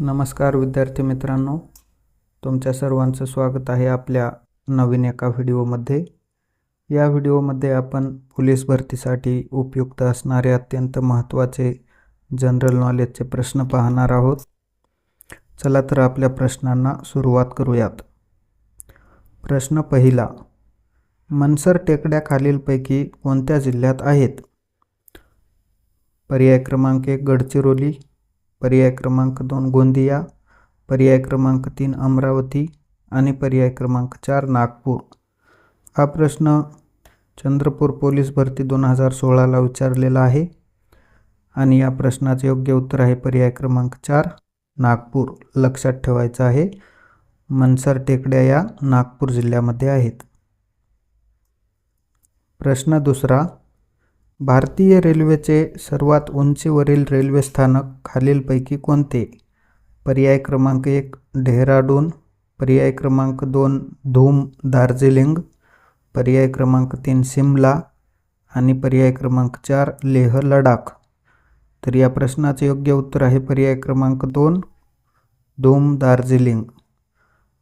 नमस्कार विद्यार्थी मित्रांनो, तुमच्या सर्वांचं स्वागत आहे आपल्या नवीन एका व्हिडिओमध्ये। या व्हिडिओमध्ये आपण पोलीस भरतीसाठी उपयुक्त असणारे अत्यंत महत्त्वाचे जनरल नॉलेजचे प्रश्न पाहणार आहोत। चला तर आपल्या प्रश्नांना सुरुवात करूयात। प्रश्न पहिला, मनसर टेकड्या खालीलपैकी कोणत्या जिल्ह्यात आहेत? पर्याय क्रमांक 1 गडचिरोली, पर्याय क्रमांक 2 गोंदिया, पर्याय क्रमांक 3 अमरावती आणि पर्याय क्रमांक 4 नागपूर। हा प्रश्न चंद्रपूर पोलीस भरती 2016ला विचारलेला आहे आणि या प्रश्नाचे योग्य उत्तर आहे पर्याय क्रमांक 4 नागपूर। लक्षात ठेवायचं आहे, मनसर टेकड्या या नागपूर जिल्ह्यामध्ये आहेत। प्रश्न दुसरा, भारतीय रेल्वेचे सर्वात उंचीवरील रेल्वे स्थानक खालीलपैकी कोणते? पर्याय क्रमांक 1 डेहराडून, पर्याय क्रमांक 2 धूम दार्जिलिंग, पर्याय क्रमांक 3 शिमला आणि पर्याय क्रमांक 4 लेह लडाख। तर या प्रश्नाचे योग्य उत्तर आहे पर्याय क्रमांक 2 धूम दार्जिलिंग,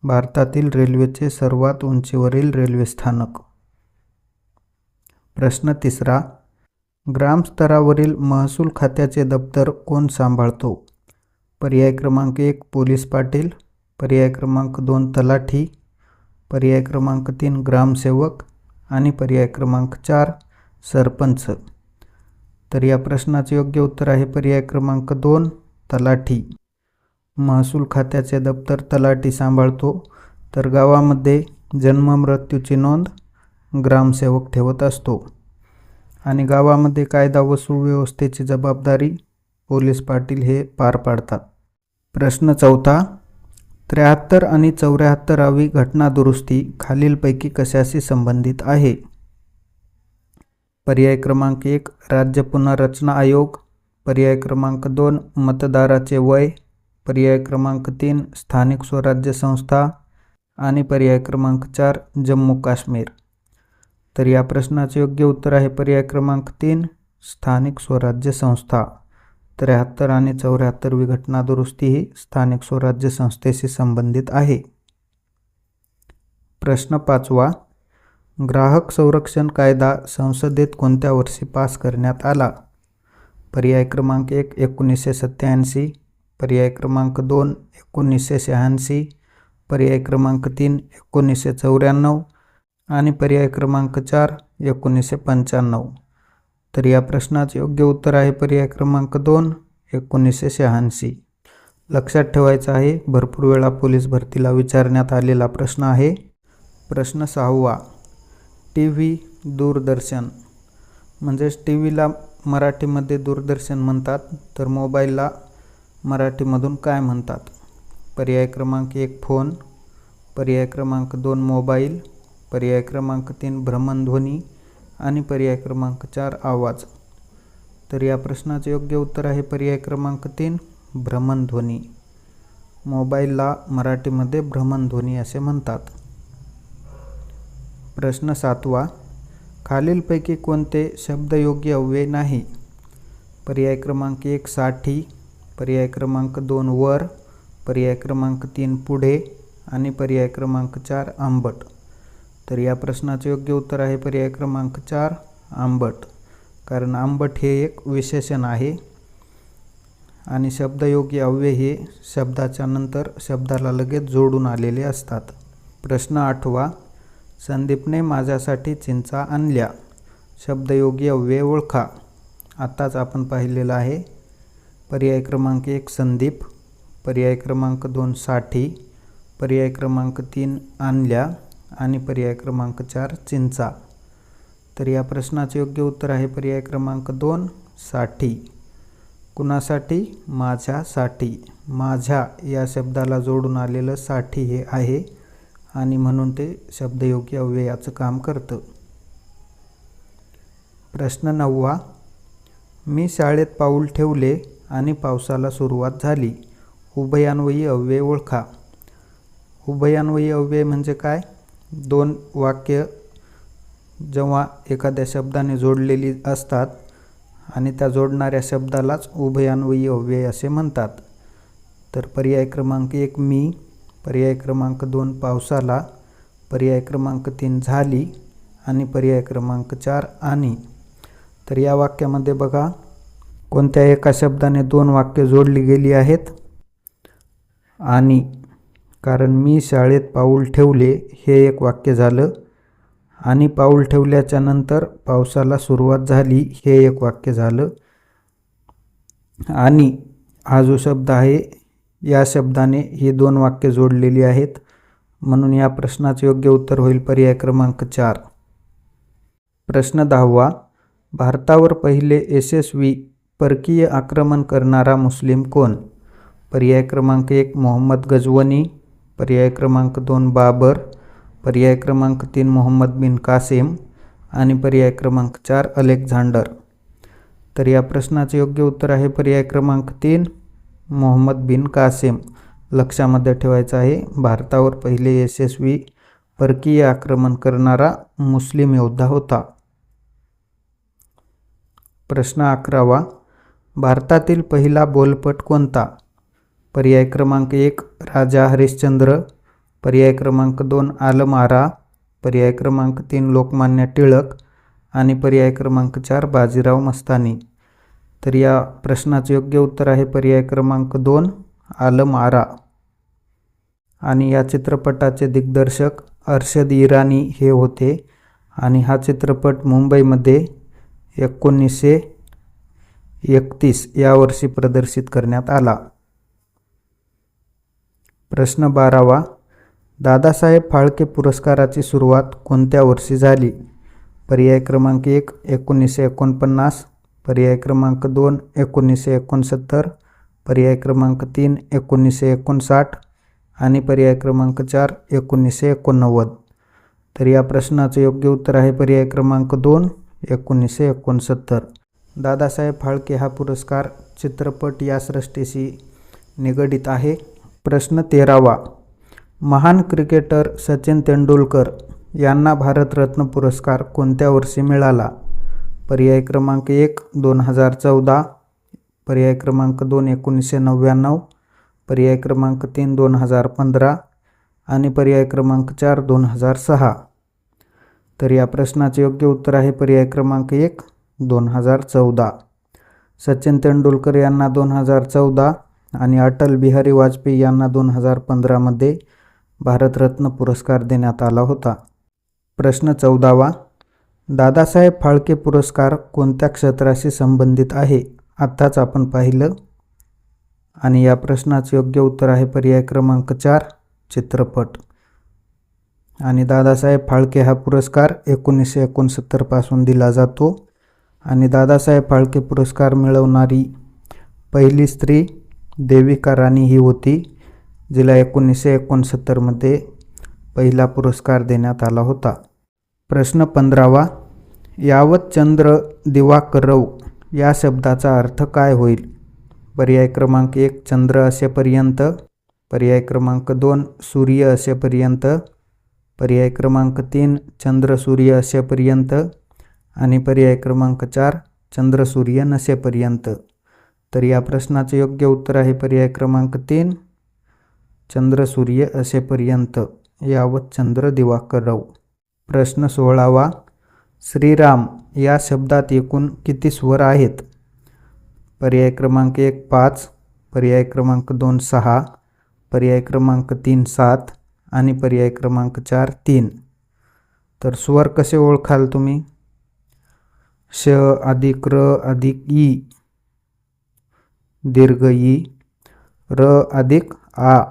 भारतातील रेल्वेचे सर्वात उंचीवरील रेल्वे स्थानक। प्रश्न तिसरा, ग्रामस्तरावरील महसूल खात्याचे दप्तर कोण सांभाळतो? पर्याय क्रमांक 1 पोलीस पाटील, पर्याय क्रमांक 2 तलाठी, पर्याय क्रमांक 3 ग्रामसेवक आणि पर्याय क्रमांक 4 सरपंच। तर या प्रश्नाचे योग्य उत्तर आहे पर्याय क्रमांक 2 तलाठी। महसूल खात्याचे दप्तर तलाठी सांभाळतो, तर गावामध्ये जन्म मृत्यूची नोंद ग्रामसेवक ठेवत असतो आणि गावामध्ये कायदा व सुव्यवस्थेची जबाबदारी पोलीस पाटील हे पार पाडतात। प्रश्न चौथा, 73 आणि 74वी घटना दुरुस्ती खालीलपैकी कशाशी संबंधित आहे? पर्याय क्रमांक 1 राज्य पुनर्रचना आयोग, पर्याय क्रमांक 2 मतदाराचे वय, पर्याय क्रमांक 3 स्थानिक स्वराज्य संस्था आणि पर्याय क्रमांक 4 जम्मू काश्मीर। तर या प्रश्नाचे योग्य उत्तर आहे पर्याय क्रमांक 3 स्थानिक स्वराज्य संस्था। 73 आणि 74वी घटना दुरुस्ती ही स्थानिक स्वराज्य संस्थेशी संबंधित आहे। प्रश्न पाचवा, ग्राहक संरक्षण कायदा संसदेत कोणत्या वर्षी पास करण्यात आला? पर्याय क्रमांक 1 1987, पर्याय क्रमांक 2 1986, पर्याय क्रमांक 3 1994 आणि पर्याय क्रमांक 4 1995। तर या प्रश्नाचे योग्य उत्तर आहे पर्याय क्रमांक 2 1986। लक्षात ठेवायचं आहे, भरपूर वेळा पोलीस भरतीला विचारण्यात आलेला प्रश्न आहे। प्रश्न सहावा, टीव्ही दूरदर्शन म्हणजेच टीव्हीला मराठीमध्ये दूरदर्शन म्हणतात, तर मोबाईलला मराठीमधून काय म्हणतात? पर्याय क्रमांक 1 फोन, पर्याय क्रमांक 2 मोबाईल, पर्याय क्रमांक 3 भ्रमणध्वनी आणि पर्याय क्रमांक 4 आवाज। तर या प्रश्नाचे योग्य उत्तर आहे पर्याय क्रमांक 3 भ्रमणध्वनी। मोबाईलला मराठीमध्ये भ्रमणध्वनी असे म्हणतात। प्रश्न सातवा, खालीलपैकी कोणते शब्दयोगी अव्यय नाही? पर्याय क्रमांक 1 साठी, पर्याय क्रमांक 2 वर, पर्याय क्रमांक 3 पुढे आणि पर्याय क्रमांक 4 आंबट। तर या प्रश्नाचे योग्य उत्तर आहे पर्याय क्रमांक 4 आंबट, कारण आंबट हे एक विशेषण आहे आणि शब्दयोगी अव्यय हे शब्दाच्या नंतर शब्दाला लगेच जोडून आलेले असतात। प्रश्न आठवा, संदीपने माझ्यासाठी चिंचा आणल्या, शब्दयोगी अव्यय ओळखा। आताच आपण पाहिलेलं आहे। पर्याय क्रमांक 1 संदीप, पर्याय क्रमांक 2 साठी, पर्याय क्रमांक 3 आणल्या आणि पर्याय क्रमांक 4 चिंचा। तर या प्रश्नाचे योग्य उत्तर आहे पर्याय क्रमांक 2 साठी। कुणासाठी? माझ्यासाठी। माझ्या या शब्दाला जोडून आलेलं साठी हे आहे आणि म्हणून ते शब्दयोगी अव्ययाचं काम करतं। प्रश्न 9वा, मी शाळेत पाऊल ठेवले आणि पावसाला सुरुवात झाली, उभयान्वयी अव्यय ओळखा। उभयान्वयी अव्यय म्हणजे काय? दोन वाक्य जेव्हा एखाद्या शब्दाने जोडलेली असतात आणि त्या जोडणाऱ्या शब्दालाच उभयान्वयी अव्यय असे म्हणतात। तर पर्याय क्रमांक 1 मी, पर्याय क्रमांक 2 पावसाला, पर्याय क्रमांक 3 झाली आणि पर्याय क्रमांक 4 आणि. तर या वाक्यामध्ये बघा कोणत्या एका शब्दाने 2 वाक्य जोडली गेली आहेत. आणि, कारण मी शाळेत पाऊल ठेवले हे एक वाक्य झालं आणि पाऊल ठेवल्याच्या नंतर पावसाला सुरुवात झाली हे एक वाक्य झालं. आणि हा जो शब्द आहे या शब्दाने ही 2 वाक्य जोडलेली आहेत, म्हणून या प्रश्नाचे योग्य उत्तर होईल पर्याय क्रमांक 4. प्रश्न 10वा, भारतावर पहिले यशस्वी परकीय आक्रमण करणारा मुस्लिम कोण? पर्याय क्रमांक 1 मोहम्मद गजवनी, पर्याय क्रमांक 2 बाबर, पर्याय क्रमांक 3 मोहम्मद बिन कासिम आणि पर्याय क्रमांक 4 अलेक्झांडर. तर या प्रश्नाचे योग्य उत्तर आहे पर्याय क्रमांक 3 मोहम्मद बिन कासिम. लक्षामध्ये ठेवायचं आहे, भारतावर पहिले यशस्वी परकीय आक्रमण करणारा मुस्लिम योद्धा होता. प्रश्न 11वा, भारतातील पहिला बोलपट कोणता? पर्याय क्रमांक 1 राजा हरिश्चंद्र, पर्याय क्रमांक 2 आलम आरा, पर्याय क्रमांक 3 लोकमान्य टिळक आणि पर्याय क्रमांक 4 बाजीराव मस्तानी. तर या प्रश्नाचे योग्य उत्तर आहे पर्याय क्रमांक 2 आलम आरा. आणि या चित्रपटाचे दिग्दर्शक अरशद इराणी हे होते आणि हा चित्रपट मुंबईमध्ये 1931 या वर्षी प्रदर्शित करण्यात आला. प्रश्न 12वा, दादासाहेब फाळके पुरस्काराची सुरुवात कोणत्या वर्षी झाली? पर्याय क्रमांक 1 1949, पर्याय क्रमांक 2 1969, पर्याय क्रमांक 3 1959 आणि पर्याय क्रमांक 4 1989. तर या प्रश्नाचे योग्य उत्तर आहे पर्याय क्रमांक 2 1969. दादासाहेब फाळके हा पुरस्कार चित्रपट या सृष्टीशी निगडित आहे. प्रश्न 13वा, महान क्रिकेटर सचिन तेंडुलकर यांना भारतरत्न पुरस्कार कोणत्या वर्षी मिळाला? पर्याय क्रमांक 1 2014, पर्याय क्रमांक 2 1999, पर्याय क्रमांक 3 2015 आणि पर्याय क्रमांक 4 2006. तर या प्रश्नाचे योग्य उत्तर आहे पर्याय क्रमांक 1 2014. सचिन तेंडुलकर यांना 2014 आणि अटल बिहारी वाजपेयी यांना 2015 मध्ये भारतरत्न पुरस्कार देण्यात आला होता. प्रश्न 14वा, दादासाहेब फाळके पुरस्कार कोणत्या क्षेत्राशी संबंधित आहे? आत्ताच आपण पाहिलं. आणि या प्रश्नाचे योग्य उत्तर आहे पर्याय क्रमांक 4 चित्रपट. आणि दादासाहेब फाळके हा पुरस्कार 1969 पासून दिला जातो आणि दादासाहेब फाळके पुरस्कार मिळवणारी पहिली स्त्री देविका राणी ही होती, जिला 1969 मध्ये पहिला पुरस्कार देण्यात आला होता. प्रश्न 15वा, यावत चंद्र दिवाकरौ या शब्दाचा अर्थ काय होईल? पर्याय क्रमांक 1 चंद्र असेपर्यंत, पर्याय क्रमांक 2 सूर्य असेपर्यंत, पर्याय क्रमांक 3 चंद्र सूर्य असेपर्यंत आणि पर्याय क्रमांक 4 चंद्र सूर्य नसेपर्यंत. तर या प्रश्नाचे योग्य उत्तर आहे पर्याय क्रमांक 3 चंद्र सूर्य असेपर्यंत, यावत चंद्र दिवाकरौ. प्रश्न 16वा, श्रीराम या शब्दात एकूण किती स्वर आहेत? पर्याय क्रमांक 1 5, पर्याय क्रमांक 2 6, पर्याय क्रमांक 3 7 आणि पर्याय क्रमांक 4 3. तर स्वर कसे ओळखाल तुम्ही? श अधिक र अधिक ई, दीर्घ ई, र अधिक आ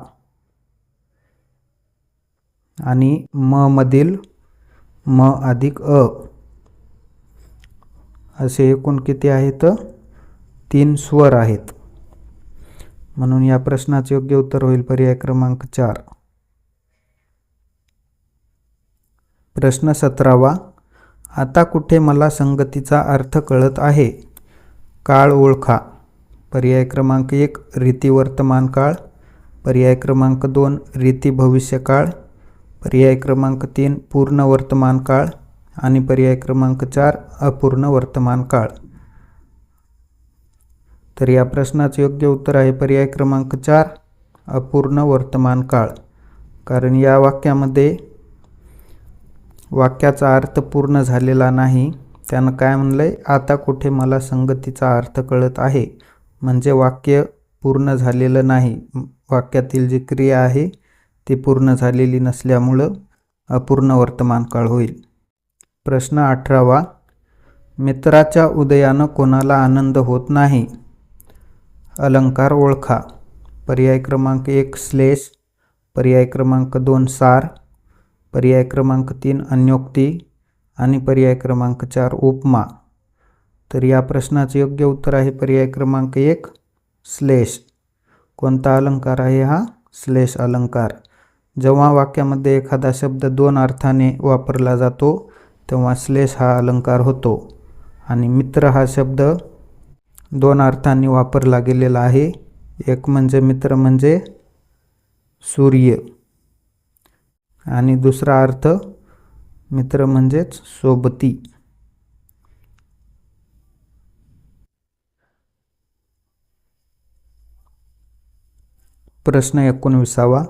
आणि म मधील म अधिक अ असे एकूण किती आहेत? 3 स्वर आहेत. म्हणून या प्रश्नाचे योग्य उत्तर होईल पर्याय क्रमांक 4. प्रश्न 17वा, आता कुठे मला संगतीचा अर्थ कळत आहे? काळ ओळखा. पर्याय क्रमांक 1 रीती वर्तमान काळ, पर्याय क्रमांक 2 रीती भविष्यकाळ, पर्याय क्रमांक 3 पूर्ण वर्तमान काळ आणि पर्याय क्रमांक 4 अपूर्ण वर्तमान काळ. तर या प्रश्नाचे योग्य उत्तर आहे पर्याय क्रमांक 4 अपूर्ण वर्तमान काळ, कारण या वाक्यामध्ये वाक्याचा अर्थ पूर्ण झालेला नाही. त्यानं काय म्हणलंय, आता कुठे मला संगतीचा अर्थ कळत आहे, म्हणजे वाक्य पूर्ण झालेलं नाही. वाक्यातील जी क्रिया आहे ती पूर्ण झालेली नसल्यामुळं अपूर्ण वर्तमान काळ होईल. प्रश्न 18वा, मित्राच्या उदयानं कोणाला आनंद होत नाही? अलंकार ओळखा. पर्याय क्रमांक 1 श्लेष, पर्याय क्रमांक 2 सार, पर्याय क्रमांक 3 अन्योक्ती आणि पर्याय क्रमांक 4 उपमा. तर या प्रश्नाचे योग्य उत्तर आहे पर्याय क्रमांक 1 श्लेष. कोणता अलंकार आहे हा? श्लेष अलंकार. जेव्हा वाक्यामध्ये एखादा शब्द दोन अर्थाने वापरला जातो तेव्हा श्लेष हा अलंकार होतो. आणि मित्र हा शब्द दोन अर्थांनी वापरला गेलेला आहे. एक म्हणजे मित्र म्हणजे सूर्य आणि दुसरा अर्थ मित्र म्हणजेच सोबती. प्रश्न 19वा,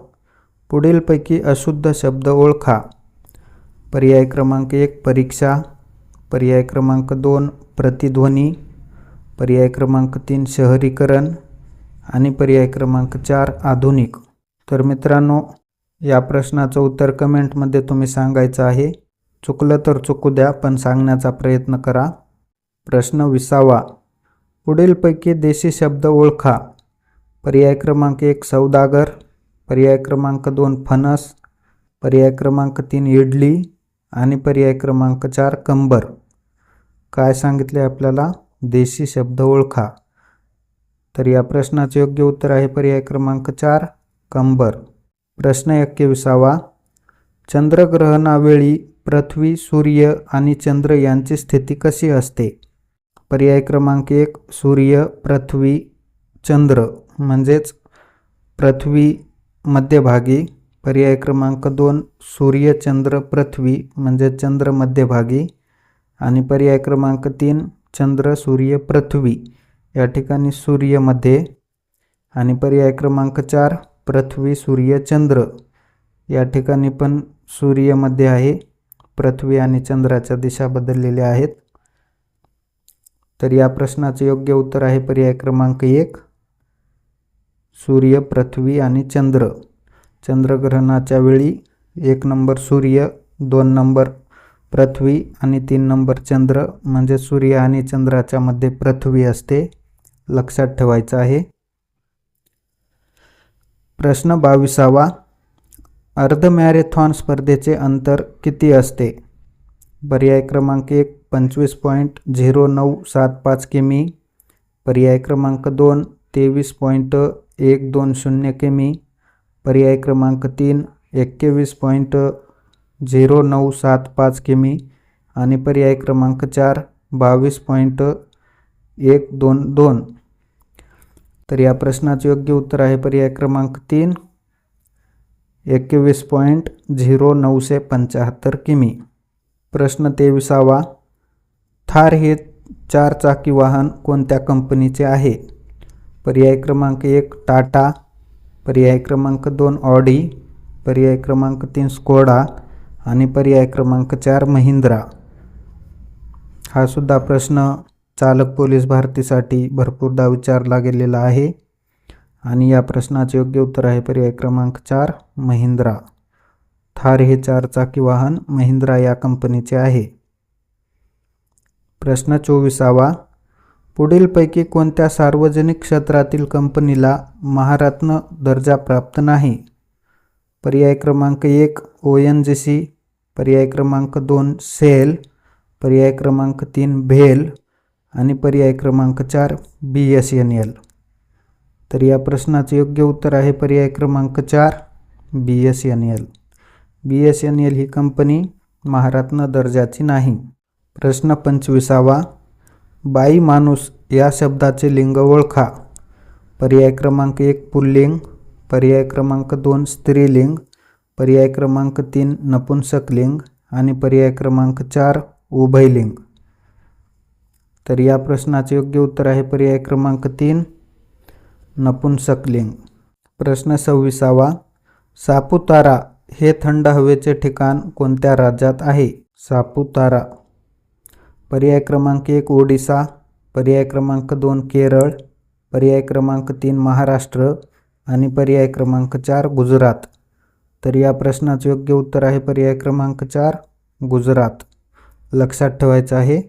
पुढीलपैकी अशुद्ध शब्द ओळखा. पर्याय क्रमांक 1 परीक्षा, पर्याय क्रमांक 2 प्रतिध्वनी, पर्याय क्रमांक 3 शहरीकरण आणि पर्याय क्रमांक 4 आधुनिक. तर मित्रांनो, या प्रश्नाचं उत्तर कमेंटमध्ये तुम्ही सांगायचं आहे. चुकलं तर चुकू द्या, पण सांगण्याचा प्रयत्न करा. प्रश्न 20वा, पुढीलपैकी देशी शब्द ओळखा. पर्याय क्रमांक 1 सौदागर, पर्याय क्रमांक 2 फणस, पर्याय क्रमांक 3 इडली आणि पर्याय क्रमांक 4 कंबर. काय सांगितले आपल्याला? देशी शब्द ओळखा. तर या प्रश्नाचे योग्य उत्तर आहे पर्याय क्रमांक 4 कंबर. प्रश्न 21वा, चंद्रग्रहणावेळी पृथ्वी, सूर्य आणि चंद्र यांची स्थिती कशी असते? पर्याय क्रमांक 1 सूर्य, पृथ्वी, चंद्र म्हणजेच पृथ्वी मध्यभागी, पर्याय क्रमांक 2 सूर्य, चंद्र, पृथ्वी म्हणजे चंद्र मध्यभागी आणि पर्याय क्रमांक 3 चंद्र, सूर्य, पृथ्वी या ठिकाणी सूर्य मध्ये आणि पर्याय क्रमांक 4 पृथ्वी, सूर्य, चंद्र या ठिकाणी पण सूर्य मध्ये आहे. पृथ्वी आणि चंद्राच्या दिशा बदललेल्या आहेत. तर या प्रश्नाचे योग्य उत्तर आहे पर्याय क्रमांक 1 सूर्य, पृथ्वी आणि चंद्र. चंद्रग्रहणाच्या वेळी 1 नंबर सूर्य, 2 नंबर पृथ्वी आणि 3 नंबर चंद्र म्हणजे सूर्य आणि चंद्राच्या मध्ये पृथ्वी असते. लक्षात ठेवायचं आहे. प्रश्न 22वा, अर्ध मॅरेथॉन स्पर्धेचे अंतर किती असते? पर्याय क्रमांक 1 25.0975 किमी, पर्याय क्रमांक 2 23.120 किमी, पर्याय क्रमांक 3 21.0975 किमी आणि पर्याय क्रमांक 4 22.122. तर या प्रश्नाचे योग्य उत्तर आहे पर्याय क्रमांक 3 21.0975 किमी. प्रश्न 23वा, थार हे 4 चाकी वाहन कोणत्या कंपनीचे आहे? पर्याय क्रमांक 1 टाटा, पर्याय क्रमांक 2 ऑडी, पर्याय क्रमांक 3 स्कोडा आणि पर्याय क्रमांक 4 महिंद्रा. हा सुद्धा प्रश्न चालक पोलीस भरतीसाठी भरपूरदा विचारला गेलेला आहे आणि या प्रश्नाचे योग्य उत्तर आहे पर्याय क्रमांक 4 महिंद्रा. थार हे 4 चाकी वाहन महिंद्रा या कंपनीचे आहे. प्रश्न 24वा, पुढीलपैकी कोणत्या सार्वजनिक क्षेत्रातील कंपनीला महारत्न दर्जा प्राप्त नाही? पर्याय क्रमांक 1 ONGC, पर्याय क्रमांक 2 सेल, पर्याय क्रमांक 3 भेल आणि पर्याय क्रमांक 4 BSNL. तर या प्रश्नाचे योग्य उत्तर आहे पर्याय क्रमांक 4 BSNL. BSNL ही कंपनी महारत्न दर्जाची नाही. प्रश्न 25वा, बाई माणूस या शब्दाचे लिंग ओळखा. पर्याय क्रमांक 1 पुल्लिंग, पर्याय क्रमांक 2 स्त्रीलिंग, पर्याय क्रमांक 3 नपुंसकलिंग आणि पर्याय क्रमांक 4 उभयलिंग. तर या प्रश्नाचे योग्य उत्तर आहे पर्याय क्रमांक 3 नपुंसकलिंग. प्रश्न 26वा. सापुतारा हे थंड हवेचे ठिकाण कोणत्या राज्यात आहे? सापुतारा. पर्याय क्रमांक 1 ओडिसा, पर्याय क्रमांक 2 केरळ, पर्याय क्रमांक 3 महाराष्ट्र आणि पर्याय क्रमांक 4 गुजरात. तर या प्रश्नाचे योग्य उत्तर आहे पर्याय क्रमांक 4 गुजरात. लक्षात ठेवायचं आहे.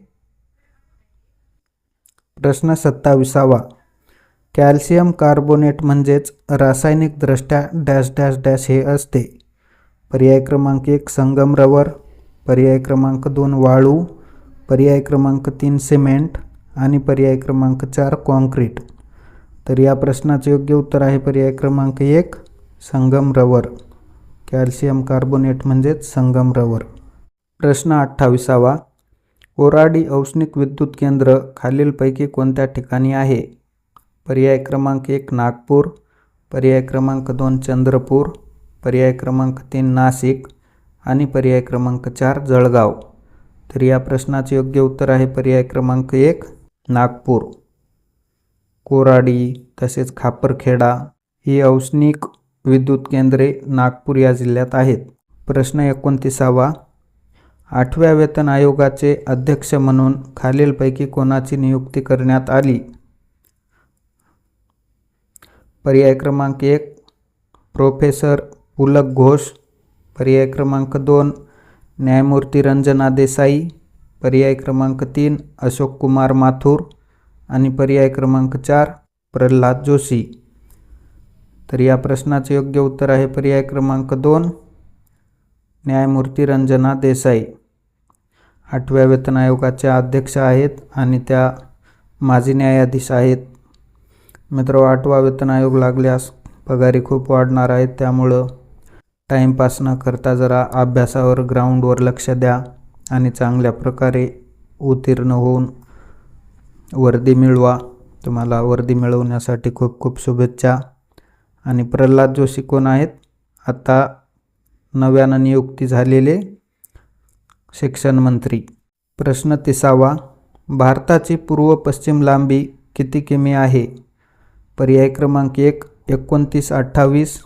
प्रश्न 27वा. कॅल्शियम कार्बोनेट म्हणजेच रासायनिकदृष्ट्या डॅश डॅश डॅश हे असते. पर्याय क्रमांक 1 संगमरवर, पर्याय क्रमांक 2 वाळू, पर्याय क्रमांक 3 सिमेंट आणि पर्याय क्रमांक 4 कॉन्क्रीट. तर या प्रश्नाचे योग्य उत्तर आहे पर्याय क्रमांक 1 संगमरवर. कॅल्शियम कार्बोनेट म्हणजेच संगमरवर. प्रश्न 28वा. कोराडी औष्णिक विद्युत केंद्र खालीलपैकी कोणत्या ठिकाणी आहे? पर्याय क्रमांक 1 नागपूर, पर्याय क्रमांक 2 चंद्रपूर, पर्याय क्रमांक 3 नाशिक आणि पर्याय क्रमांक 4 जळगाव. तर या प्रश्नाचे योग्य उत्तर आहे पर्याय क्रमांक 1 नागपूर. कोराडी तसेच खापरखेडा ही औष्णिक विद्युत केंद्रे नागपूर या जिल्ह्यात आहेत. प्रश्न 29वा. 8व्या वेतन आयोगाचे अध्यक्ष म्हणून खालीलपैकी कोणाची नियुक्ती करण्यात आली? पर्याय क्रमांक 1 प्रोफेसर पुलक घोष, पर्याय क्रमांक 2 न्यायमूर्ती रंजना देसाई, पर्याय क्रमांक 3 अशोक कुमार माथुर आणि पर्याय क्रमांक 4 प्रल्हाद जोशी. तर या प्रश्नाचे योग्य उत्तर आहे पर्याय क्रमांक 2 न्यायमूर्ती रंजना देसाई. 8व्या वेतन आयोगाच्या अध्यक्ष आहेत आणि त्या माजी न्यायाधीश आहेत. मित्र 8वा वेतन आयोग लागल्यास पगारी खूप वाढणार आहेत, त्यामुळं टाईमपास न करता जरा अभ्यासावर ग्राउंडवर लक्ष द्या आणि चांगल्या प्रकारे उत्तीर्ण होऊन वर्दी मिळवा. तुम्हाला वर्दी मिळवण्यासाठी खूप खूप शुभेच्छा. आणि प्रल्हाद जोशी कोण आहेत? आता नव्यानं नियुक्ती झालेले शिक्षण मंत्री. प्रश्न 30वा. भारताची पूर्व पश्चिम लांबी किती किमी आहे? पर्याय क्रमांक 1 2928,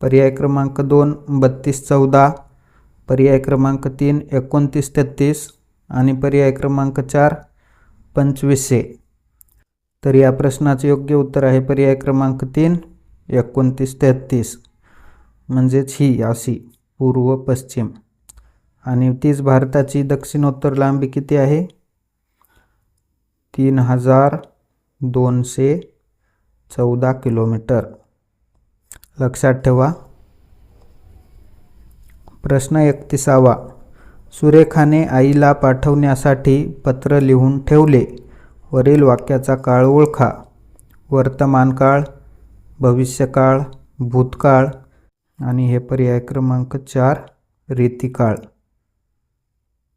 पर्याय क्रमांक 2 3214, पर्याय क्रमांक 3 2933 आणि पर्याय क्रमांक 4 2500. तर या प्रश्नाचे योग्य उत्तर आहे पर्याय क्रमांक 3 2933. म्हणजेच ही अशी पूर्व पश्चिम. आणि तीच भारताची दक्षिणोत्तर लांबी किती आहे? 3214 किलोमीटर. लक्षात ठेवा. प्रश्न 31वा. सुरेखाने आईला पाठवण्यासाठी पत्र लिहून ठेवले. वरील वाक्याचा काळ ओळखा. वर्तमान काळ, भविष्यकाळ, भूतकाळ आणि हे पर्याय क्रमांक 4 रीतिकाळ.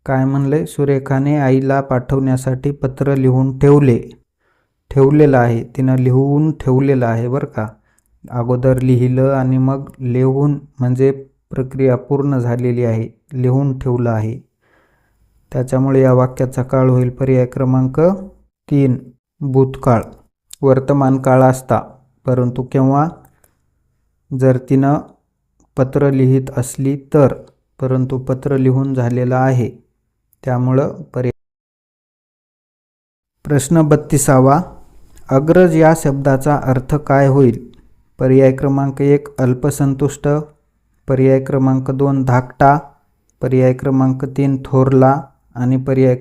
काय म्हणले? सुरेखाने आईला पाठवण्यासाठी पत्र लिहून ठेवलेलं आहे. तिनं लिहून ठेवलेलं आहे बरं का. अगोदर लिहिलं आणि मग लिहून म्हणजे प्रक्रिया पूर्ण झालेली आहे. लिहून ठेवलं आहे. त्याच्यामुळे या वाक्याचा काळ होईल पर्याय क्रमांक 3 भूतकाळ. वर्तमान काळ असता, परंतु केव्हा? जर तिनं पत्र लिहित असली तर, परंतु पत्र लिहून झालेलं आहे त्यामुळं पर्याय. प्रश्न 32वा. अग्रज या शब्दाचा अर्थ काय होईल? पर्याय क्रमांक 1 अल्पसंतुष्ट, पर्याय क्रमांक 2 धाकटा, पर्याय क्रमांक 3 थोरला आणि पर्याय.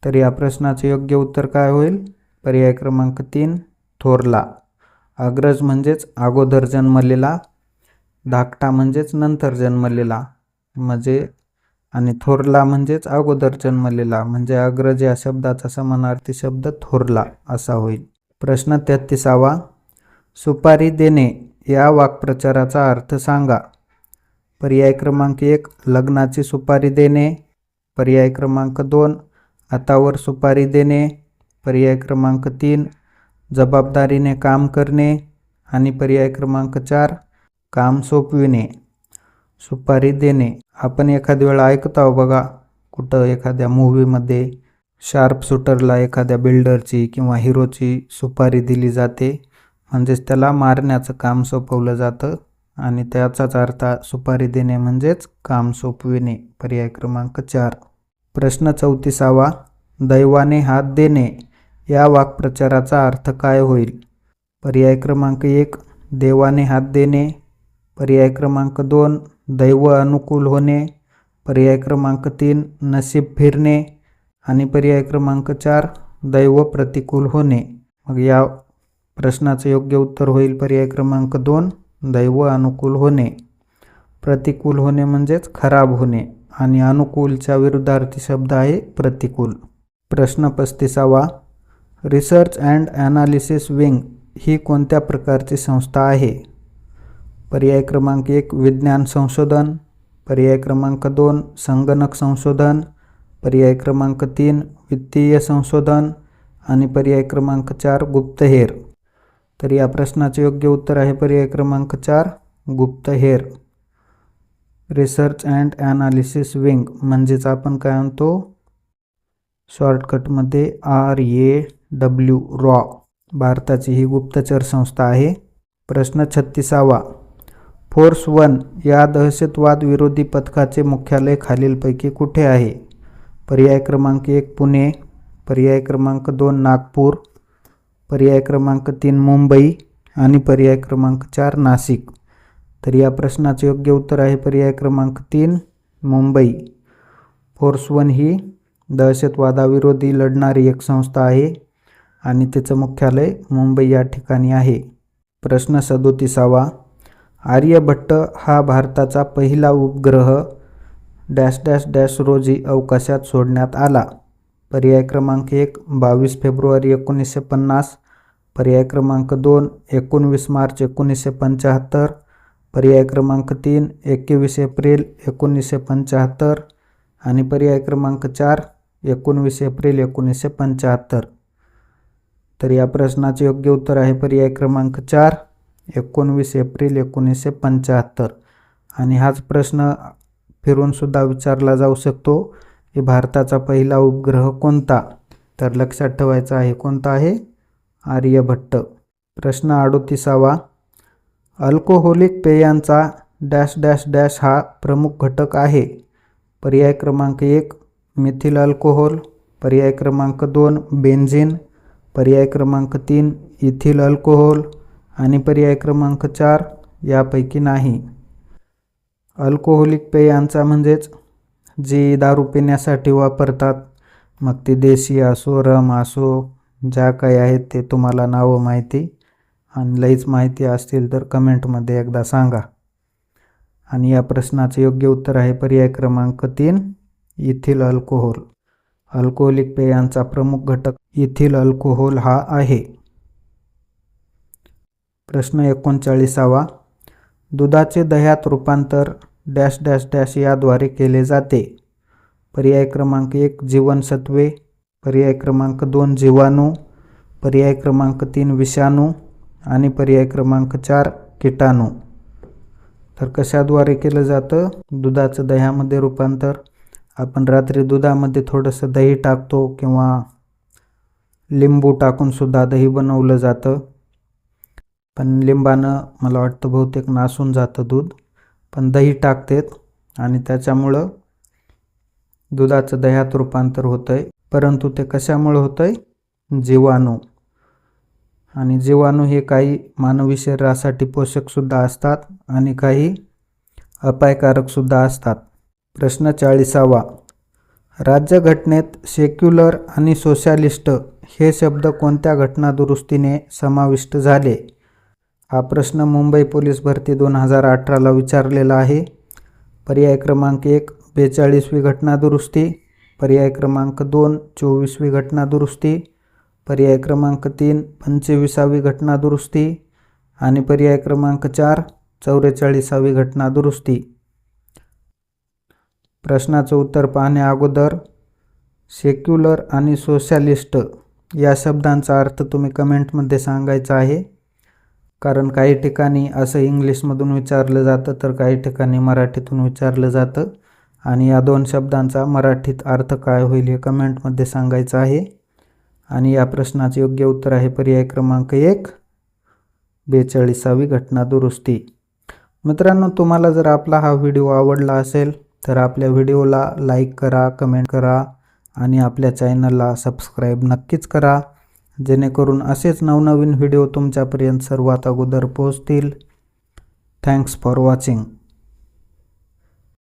तर या प्रश्नाचे योग्य उत्तर काय होईल? पर्याय क्रमांक 3 थोरला. अग्रज म्हणजेच अगोदर जन्मलेला, धाकटा म्हणजेच नंतर जन्मलेला म्हणजे आणि थोरला म्हणजेच अगोदर जन्मलेला म्हणजे अग्रज या शब्दाचा समानार्थी शब्द थोरला असा होईल. प्रश्न 33वा. सुपारी देणे या वाक्प्रचाराचा अर्थ सांगा. पर्याय क्रमांक 1 लग्नाची सुपारी देणे, पर्याय क्रमांक 2 हातावर सुपारी देणे, पर्याय क्रमांक 3 जबाबदारीने काम करणे आणि पर्याय क्रमांक 4 काम सोपविणे. सुपारी देणे आपण एखाद्या वेळा ऐकत आहोत बघा, कुठं एखाद्या मूव्हीमध्ये शार्प शूटरला एखाद्या बिल्डरची किंवा हिरोची सुपारी दिली जाते म्हणजेच त्याला मारण्याचं काम सोपवलं जातं आणि त्याचाच अर्थ सुपारी देणे म्हणजेच काम सोपविणे. पर्याय क्रमांक 4. प्रश्न 34. दैवाने हात देणे या वाक्प्रचाराचा अर्थ काय होईल? पर्याय क्रमांक 1. देवाने हात देणे. पर्याय क्रमांक 2. दैव अनुकूल होणे. पर्याय क्रमांक 3. नशीब फिरणे. आणि पर्याय क्रमांक 4. दैव प्रतिकूल होणे. मग या प्रश्नाचं योग्य उत्तर होईल पर्याय क्रमांक 2. दैव अनुकूल होणे. प्रतिकूल होणे म्हणजेच खराब होणे आणि अनुकूलच्या विरुद्धार्थी शब्द आहे प्रतिकूल. प्रश्न 35. रिसर्च अँड ॲनालिसिस विंग ही कोणत्या प्रकारची संस्था आहे? पर्याय क्रमांक 1. विज्ञान संशोधन. पर्याय क्रमांक 2. संगणक संशोधन. पर्याय क्रमांक 3. वित्तीय संशोधन. आणि पर्याय क्रमांक 4. गुप्तहेर. तर या प्रश्नाचे योग्य उत्तर आहे पर्याय क्रमांक 4. गुप्तहेर. रिसर्च अँड ॲनालिसिस विंग म्हणजेच आपण काय म्हणतो शॉर्टकटमध्ये RAW रॉ. भारताची ही गुप्तचर संस्था आहे. प्रश्न 36. फोर्स 1 या दहशतवाद विरोधी पथकाचे मुख्यालय खालीलपैकी कुठे आहे? पर्याय क्रमांक 1. पुणे. पर्याय क्रमांक 2. नागपूर. पर्याय क्रमांक 3. मुंबई. आणि पर्याय क्रमांक 4. नाशिक. तर या प्रश्नाचे योग्य उत्तर आहे पर्याय क्रमांक 3. मुंबई. फोर्स 1 ही दहशतवादाविरोधी लढणारी एक संस्था आहे आणि तिचं मुख्यालय मुंबई या ठिकाणी आहे. प्रश्न 37. आर्यभट्ट हा भारताचा पहिला उपग्रह डॅश डॅश डॅश रोजी अवकाशात सोडण्यात आला. पर्याय क्रमांक 1. 22 फेब्रुवारी 1950. पर्याय क्रमांक 2. 19 मार्च 1975. पर्याय क्रमांक 3. 21 एप्रिल 1975. आणि पर्याय क्रमांक 4. 19 एप्रिल 1975. तर या प्रश्नाचे योग्य उत्तर आहे पर्याय क्रमांक 4. 19 एप्रिल 1975. आणि हाच प्रश्न फिरून सुद्धा विचारला जाऊ शकतो की भारताचा पहिला उपग्रह कोणता? तर लक्षात ठेवायचा आहे कोणता आहे? आर्यभट्ट. प्रश्न 38. अल्कोहोलिक पेयांचा डॅश डॅश डॅश हा प्रमुख घटक आहे. पर्याय क्रमांक 1. Methyl alcohol. पर्याय क्रमांक 2. बेन्झीन. पर्याय क्रमांक 3. Ethyl alcohol. आणि पर्याय क्रमांक 4. यापैकी नाही. अल्कोहोलिक पेयांचा म्हणजेच जी दारू पिण्यासाठी वापरतात, मग ती देशी असो रम असो ज्या काही आहेत ते तुम्हाला नावं माहिती आणि लईच माहिती असतील तर कमेंटमध्ये एकदा सांगा. आणि या प्रश्नाचे योग्य उत्तर आहे पर्याय क्रमांक 3. Ethyl alcohol. अल्कोहोलिक पेयांचा प्रमुख घटक इथिल अल्कोहोल हा आहे. प्रश्न 39. दुधाचे दह्यात रूपांतर डॅश डॅश डॅश याद्वारे केले जाते. पर्याय क्रमांक 1. जीवनसत्वे. पर्याय क्रमांक 2. जीवाणू. पर्याय क्रमांक 3. विषाणू. आणि पर्याय क्रमांक 4. कीटाणू. तर कशाद्वारे केलं जातं दुधाचं दह्यामध्ये रूपांतर? आपण रात्री दुधामध्ये थोडंसं दही टाकतो किंवा लिंबू टाकून सुद्धा दही बनवलं जातं. पण लिंबानं मला वाटतं बहुतेक नासून जातं दूध, पण दही टाकतात आणि त्याच्यामुळं दुधाचं दह्यात रूपांतर होतं आहे. परंतु ते कशामुळे होतं आहे? जीवाणू. आणि जीवाणू हे काही मानवी शरीरासाठी पोषकसुद्धा असतात आणि काही अपायकारकसुद्धा असतात. प्रश्न 40. राज्यघटनेत सेक्युलर आणि सोशॅलिस्ट हे शब्द कोणत्या घटनादुरुस्तीने समाविष्ट झाले? हा प्रश्न मुंबई पोलीस भरती 2018ला विचारलेला आहे. पर्याय क्रमांक 1. 42वी घटनादुरुस्ती. पर्याय क्रमांक 2. 24वी घटनादुरुस्ती. पर्याय क्रमांक 3. 25वी घटनादुरुस्ती. आणि पर्याय क्रमांक 4. 44वी घटनादुरुस्ती. प्रश्नाचं उत्तर पाहण्या अगोदर सेक्युलर आणि सोशॅलिस्ट या शब्दांचा अर्थ तुम्ही कमेंटमध्ये सांगायचा आहे. कारण काही ठिकाणी असं इंग्लिशमधून विचारलं जातं तर काही ठिकाणी मराठीतून विचारलं जातं आणि या दोन शब्दांचा मराठीत अर्थ काय होईल हे कमेंटमध्ये सांगायचं आहे. आणि या प्रश्नाचे योग्य उत्तर आहे पर्याय क्रमांक 1. 42वी घटना दुरुस्ती. मित्रांनो, तुम्हाला जर आपला हा व्हिडिओ आवडला असेल तर आपल्या व्हिडिओला लाईक करा, कमेंट करा आणि आपल्या चॅनलला सबस्क्राईब नक्कीच करा, जेणेकरून असेच नवनवीन व्हिडिओ तुमच्यापर्यंत सर्वात अगोदर पोहोचतील. Thanks for watching.